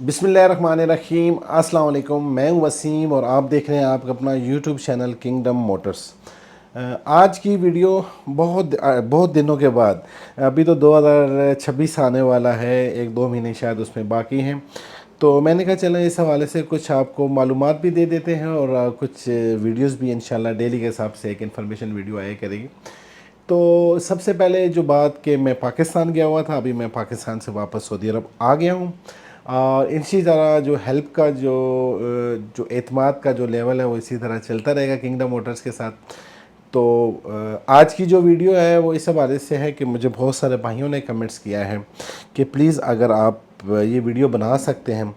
बिस्मिल्लाहिर्रहमानिर्रहीम। अस्सलाम वालेकुम। मैं हूं वसीम और आप देख रहे हैं आपका अपना यूट्यूब चैनल किंगडम मोटर्स। आज की वीडियो बहुत दिनों के बाद, अभी तो 2026 आने वाला है, एक दो महीने शायद उसमें बाकी हैं। तो मैंने कहा चलो इस हवाले से कुछ आपको मालूमात भी दे देते हैं और कुछ वीडियोस भी इंशाल्लाह डेली के हिसाब से एक इन्फॉर्मेशन वीडियो आया करेगी। तो सबसे पहले जो बात कि मैं पाकिस्तान गया हुआ था, अभी मैं पाकिस्तान से वापस सऊदी अरब आ गया हूँ। और इसी तरह जो हेल्प का जो एतमाद का जो लेवल है वो इसी तरह चलता रहेगा किंगडम मोटर्स के साथ। तो आज की जो वीडियो है वो इस हवाले से है कि मुझे बहुत सारे भाइयों ने कमेंट्स किया है कि प्लीज़ अगर आप ये वीडियो बना सकते हैं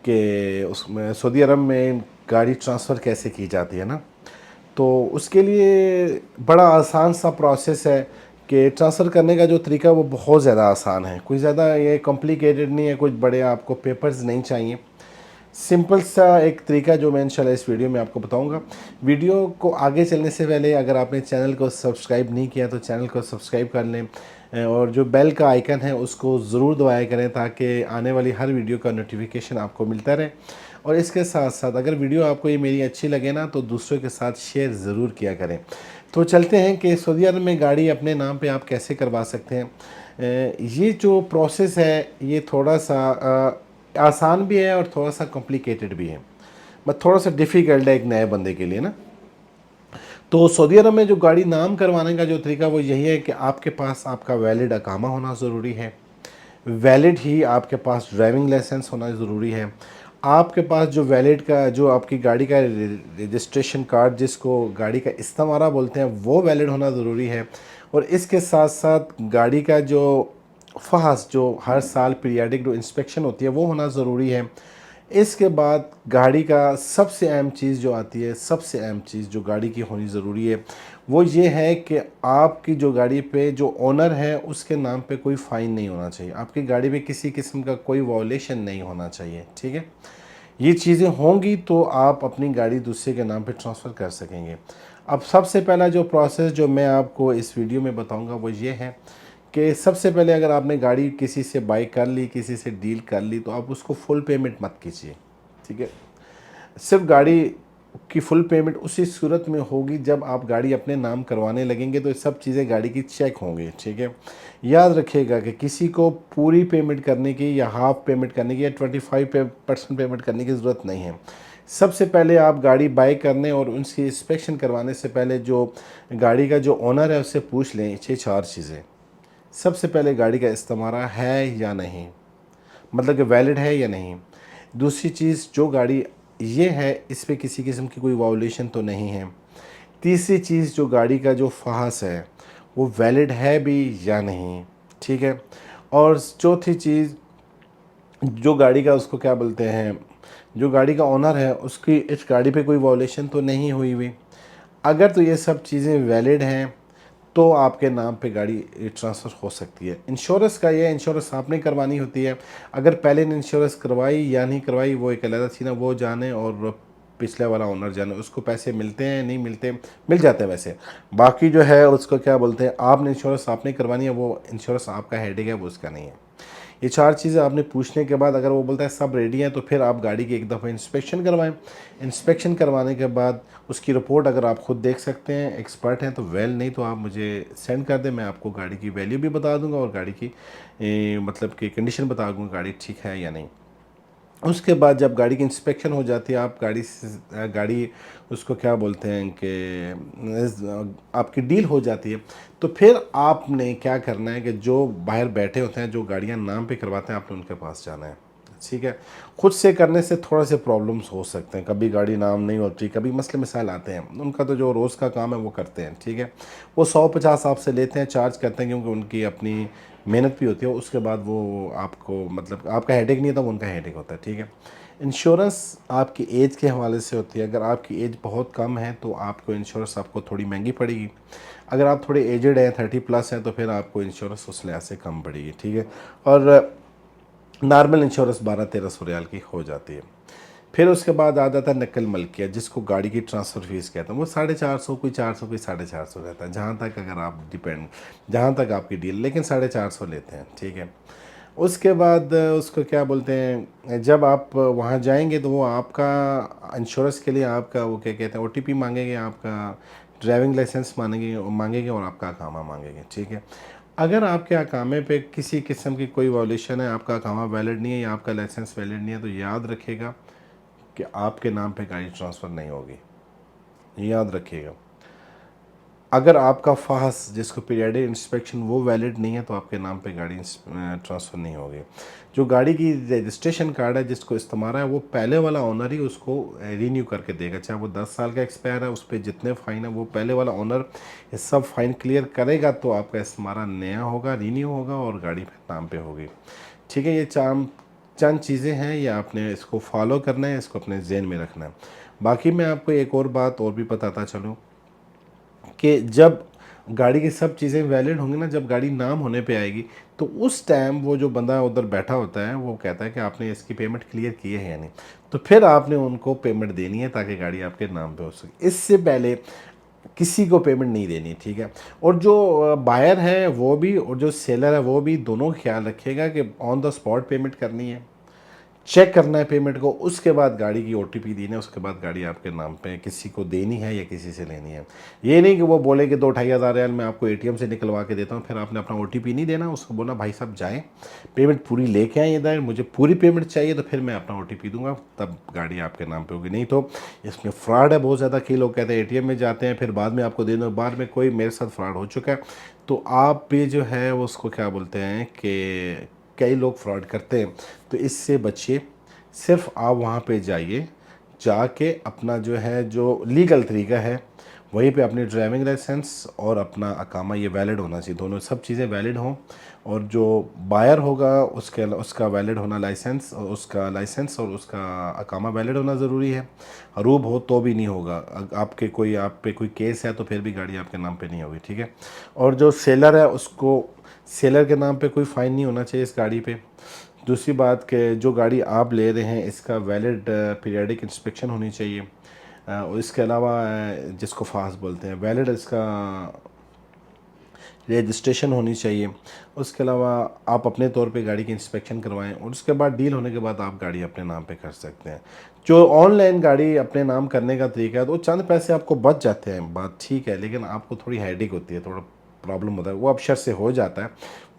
कि उसमें सऊदी अरब में गाड़ी ट्रांसफ़र कैसे की जाती है ना। तो उसके लिए बड़ा आसान सा प्रोसेस है कि ट्रांसफ़र करने का जो तरीका वो बहुत ज़्यादा आसान है, कोई ज़्यादा ये कॉम्प्लिकेटेड नहीं है, कुछ बड़े आपको पेपर्स नहीं चाहिए। सिंपल सा एक तरीका जो मैं इंशाल्लाह इस वीडियो में आपको बताऊंगा। वीडियो को आगे चलने से पहले अगर आपने चैनल को सब्सक्राइब नहीं किया तो चैनल को सब्सक्राइब कर लें और जो बेल का आइकन है उसको ज़रूर दबाया करें ताकि आने वाली हर वीडियो का नोटिफिकेशन आपको मिलता रहे। और इसके साथ साथ अगर वीडियो आपको ये मेरी अच्छी लगे ना तो दूसरों के साथ शेयर ज़रूर किया करें। तो चलते हैं कि सऊदी अरब में गाड़ी अपने नाम पे आप कैसे करवा सकते हैं। ये जो प्रोसेस है ये थोड़ा सा आसान भी है और थोड़ा सा कॉम्प्लिकेटेड भी है, बट थोड़ा सा डिफ़िकल्ट है एक नए बंदे के लिए ना। तो सऊदी अरब में जो गाड़ी नाम करवाने का जो तरीका वो यही है कि आपके पास आपका वैलिड अकामा होना ज़रूरी है, वैलिड ही आपके पास ड्राइविंग लाइसेंस होना ज़रूरी है, आपके पास जो वैलिड का जो आपकी गाड़ी का रजिस्ट्रेशन कार्ड जिसको गाड़ी का इस्तेमारा बोलते हैं वो वैलिड होना ज़रूरी है। और इसके साथ साथ गाड़ी का जो फहास जो हर साल पीरियाडिक जो इंस्पेक्शन होती है वो होना ज़रूरी है। इसके बाद गाड़ी का सबसे अहम चीज़ जो आती है, सबसे अहम चीज़ जो गाड़ी की होनी ज़रूरी है वो ये है कि आपकी जो गाड़ी पे जो ओनर है उसके नाम पे कोई फ़ाइन नहीं होना चाहिए, आपकी गाड़ी पे किसी किस्म का कोई वॉलेशन नहीं होना चाहिए। ठीक है, ये चीज़ें होंगी तो आप अपनी गाड़ी दूसरे के नाम पे ट्रांसफ़र कर सकेंगे। अब सबसे पहला जो प्रोसेस जो मैं आपको इस वीडियो में बताऊंगा वो ये है कि सबसे पहले अगर आपने गाड़ी किसी से बाई कर ली, किसी से डील कर ली, तो आप उसको फुल पेमेंट मत कीजिए। ठीक है, सिर्फ गाड़ी की फुल पेमेंट उसी सूरत में होगी जब आप गाड़ी अपने नाम करवाने लगेंगे तो ये सब चीज़ें गाड़ी की चेक होंगी। ठीक है, याद रखिएगा कि किसी को पूरी पेमेंट करने की या हाफ पेमेंट करने की या 25% पेमेंट करने की ज़रूरत नहीं है। सबसे पहले आप गाड़ी बाई करने और उनकी इंस्पेक्शन करवाने से पहले जो गाड़ी का जो ओनर है उससे पूछ लें ये चार चीज़ें। सबसे पहले गाड़ी का इस्तेमारा है या नहीं, मतलब कि वैलिड है या नहीं। दूसरी चीज़, जो गाड़ी ये है इस पे किसी किस्म की कोई वायोलेशन तो नहीं है। तीसरी चीज़, जो गाड़ी का जो फहास है वो वैलिड है भी या नहीं। ठीक है, और चौथी चीज़, जो गाड़ी का उसको क्या बोलते हैं, जो गाड़ी का ओनर है उसकी इस गाड़ी पे कोई वायोलेशन तो नहीं हुई हुई। अगर तो ये सब चीज़ें वैलिड हैं तो आपके नाम पे गाड़ी ट्रांसफ़र हो सकती है। इंश्योरेंस का ये इंश्योरेंस आपने करवानी होती है, अगर पहले ने इंश्योरेंस करवाई या नहीं करवाई वो एक अलग चीज़ है, वो जाने और पिछले वाला ओनर जाने। उसको पैसे मिलते हैं नहीं मिलते, मिल जाते हैं वैसे। बाकी जो है उसको क्या बोलते हैं, आपने इंश्योरेंस आपने करवानी है, वो इंश्योरेंस आपका हेडेक है, वो उसका नहीं है। ये चार चीज़ें आपने पूछने के बाद अगर वो बोलता है सब रेडी है तो फिर आप गाड़ी की एक दफ़ा इंस्पेक्शन करवाएं। इंस्पेक्शन करवाने के बाद उसकी रिपोर्ट अगर आप खुद देख सकते हैं, एक्सपर्ट हैं तो वेल, नहीं तो आप मुझे सेंड कर दें, मैं आपको गाड़ी की वैल्यू भी बता दूंगा और गाड़ी की मतलब कि कंडीशन बता दूंगा गाड़ी ठीक है या नहीं। उसके बाद जब गाड़ी की इंस्पेक्शन हो जाती है, आप गाड़ी उसको क्या बोलते हैं कि आपकी डील हो जाती है, तो फिर आपने क्या करना है कि जो बाहर बैठे होते हैं, जो गाड़ियां नाम पे करवाते हैं, आपने उनके पास जाना है। ठीक है, खुद से करने से थोड़ा से प्रॉब्लम्स हो सकते हैं, कभी गाड़ी नाम नहीं होती, कभी मसले मसाइल आते हैं, उनका तो जो रोज़ का काम है वो करते हैं। ठीक है, वो 150 आपसे लेते हैं, चार्ज करते हैं क्योंकि उनकी अपनी मेहनत भी होती है। उसके बाद वो आपको मतलब आपका हेडेक नहीं होता, वो उनका हेडेक होता है। ठीक है, इंश्योरेंस आपकी एज के हवाले से होती है। अगर आपकी एज बहुत कम है तो आपको इंश्योरेंस आपको थोड़ी महंगी पड़ेगी। अगर आप थोड़े एजड हैं, 30+ हैं, तो फिर आपको इंश्योरेंस उस लिहाज से कम पड़ेगी। ठीक है, और नॉर्मल इंश्योरेंस 1200-1300 रियाल की हो जाती है। फिर उसके बाद आ जाता है नकल मलकिया, जिसको गाड़ी की ट्रांसफ़र फीस कहते हैं। वो 450, कोई 400, कोई 450 रहता है, जहाँ तक अगर आप डिपेंड, जहाँ तक आपकी डील, लेकिन 450 लेते हैं। ठीक है, उसके बाद उसको क्या बोलते हैं, जब आप वहाँ जाएंगे तो वो आपका इंश्योरेंस के लिए आपका वो क्या कहते हैं ओटीपी मांगेंगे, आपका ड्राइविंग लाइसेंस मांगेंगे और आपका अकामा मांगेंगे, ठीक है। अगर आपके अकामे पे किसी किस्म की कोई वॉल्यूशन है, आपका अकामा वैलिड नहीं है या आपका लाइसेंस वैलिड नहीं है, तो याद रखिएगा कि आपके नाम पे गाड़ी ट्रांसफ़र नहीं होगी, याद रखिएगा। अगर आपका फास जिसको पीरियडिक इंस्पेक्शन वो वैलिड नहीं है तो आपके नाम पे गाड़ी ट्रांसफ़र नहीं होगी। जो गाड़ी की रजिस्ट्रेशन कार्ड है जिसको इस्तेमाल है वो पहले वाला ओनर ही उसको रीन्यू करके देगा, चाहे वो 10 साल का एक्सपायर है, उस पर जितने फ़ाइन है वो पहले वाला ओनर ये सब फ़ाइन क्लियर करेगा, तो आपका इस्तेमाल नया होगा, रीन्यू होगा और गाड़ी फिर नाम पे होगी, ठीक है। ये चंद चीज़ें हैं, ये आपने इसको फॉलो करना है, इसको अपने जहन में रखना है। बाकी मैं आपको एक और बात और भी बताता चलूँ कि जब गाड़ी की सब चीज़ें वैलिड होंगी ना, जब गाड़ी नाम होने पे आएगी तो उस टाइम वो जो बंदा उधर बैठा होता है वो कहता है कि आपने इसकी पेमेंट क्लियर की है या नहीं, तो फिर आपने उनको पेमेंट देनी है ताकि गाड़ी आपके नाम पे हो सके। इससे पहले किसी को पेमेंट नहीं देनी, ठीक है। और जो बायर है वो भी और जो सेलर है वो भी दोनों ख्याल रखिएगा कि ऑन द स्पॉट पेमेंट करनी है, चेक करना है पेमेंट को, उसके बाद गाड़ी की ओटीपी देना है, उसके बाद गाड़ी आपके नाम पे किसी को देनी है या किसी से लेनी है। ये नहीं कि वो बोले कि 2-2.5 हज़ार रियाल मैं आपको एटीएम से निकलवा के देता हूँ, फिर आपने अपना ओटीपी नहीं देना, उसको बोलना भाई साहब जाएँ पेमेंट पूरी लेके आए इधर, मुझे पूरी पेमेंट चाहिए तो फिर मैं अपना ओटीपी दूंगा, तब गाड़ी आपके नाम पे होगी। नहीं तो इसमें फ्रॉड है बहुत ज़्यादा, कई लोग कहते हैं एटीएम में जाते हैं फिर बाद में आपको दे दो, बाद में कोई मेरे साथ फ्रॉड हो चुका है। तो आप भी जो है वो उसको क्या बोलते हैं कि कई लोग फ्रॉड करते हैं, तो इससे बचिए। सिर्फ आप वहाँ पे जाइए, जाके अपना जो है जो लीगल तरीका है वहीं पे अपनी ड्राइविंग लाइसेंस और अपना अकामा ये वैलिड होना चाहिए, दोनों सब चीज़ें वैलिड हों। और जो बायर होगा उसका वैलिड होना लाइसेंस, और उसका अकामा वैलिड होना ज़रूरी है। अरूब हो तो भी नहीं होगा, आप पे कोई केस है तो फिर भी गाड़ी आपके नाम पे नहीं होगी, ठीक है। और जो सेलर है उसको सेलर के नाम पे कोई फ़ाइन नहीं होना चाहिए इस गाड़ी पे। दूसरी बात कि जो गाड़ी आप ले रहे हैं इसका वैलिड पीरियडिक इंस्पेक्शन होनी चाहिए, और इसके अलावा जिसको फास्ट बोलते हैं वैलिड इसका रजिस्ट्रेशन होनी चाहिए। उसके अलावा आप अपने तौर पे गाड़ी की इंस्पेक्शन करवाएं और उसके बाद डील होने के बाद आप गाड़ी अपने नाम पे कर सकते हैं। जो ऑनलाइन गाड़ी अपने नाम करने का तरीका है तो चंद पैसे आपको बच जाते हैं, बात ठीक है, लेकिन आपको थोड़ी हेडेक होती है, थोड़ा प्रॉब्लम होता है, वो अबशर से हो जाता है।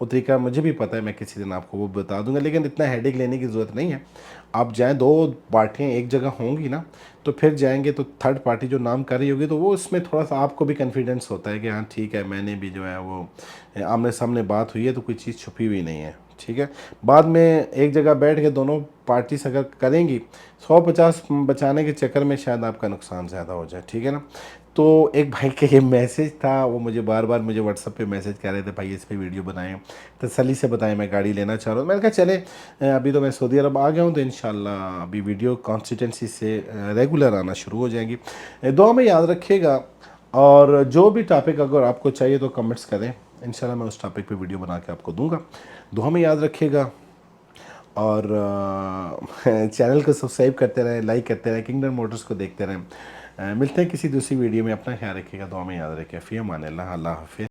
वो तरीका मुझे भी पता है, मैं किसी दिन आपको वो बता दूंगा, लेकिन इतना हेडेक लेने की ज़रूरत नहीं है। आप जाएँ, दो पार्टियाँ एक जगह होंगी ना, तो फिर जाएंगे तो थर्ड पार्टी जो नाम कर रही होगी तो वो उसमें थोड़ा सा आपको भी कॉन्फिडेंस होता है कि हाँ ठीक है, मैंने भी जो है वो आमने सामने बात हुई है तो कोई चीज़ छुपी हुई नहीं है, ठीक है। बाद में एक जगह बैठ के दोनों पार्टीज अगर करेंगी 150 बचाने के चक्कर में शायद आपका नुकसान ज़्यादा हो जाए, ठीक है ना। तो एक भाई का ये मैसेज था, वो मुझे बार बार मुझे व्हाट्सअप पे मैसेज कर रहे थे भाई इस पे वीडियो बनाएं, तसल्ली से बताएं मैं गाड़ी लेना चाह रहा हूँ। मैंने कहा चले, अभी तो मैं सऊदी अरब आ गया हूँ तो इंशाल्लाह अभी वीडियो कंसिस्टेंसी से रेगुलर आना शुरू हो जाएंगी। दुआ में याद रखिएगा, और जो भी टॉपिक अगर आपको चाहिए तो कमेंट्स करें, इंशाल्लाह मैं उस टॉपिक पे वीडियो बना के आपको दूंगा। दुआ में याद रखिएगा, और चैनल को सब्सक्राइब करते रहें, लाइक करते रहें, किंगडम मोटर्स को देखते रहें। मिलते हैं किसी दूसरी वीडियो में, अपना ख्याल रखिएगा, दुआ में याद रखिएगा, फ़ी अमान अल्लाह, अल्लाह हाफ़िज़।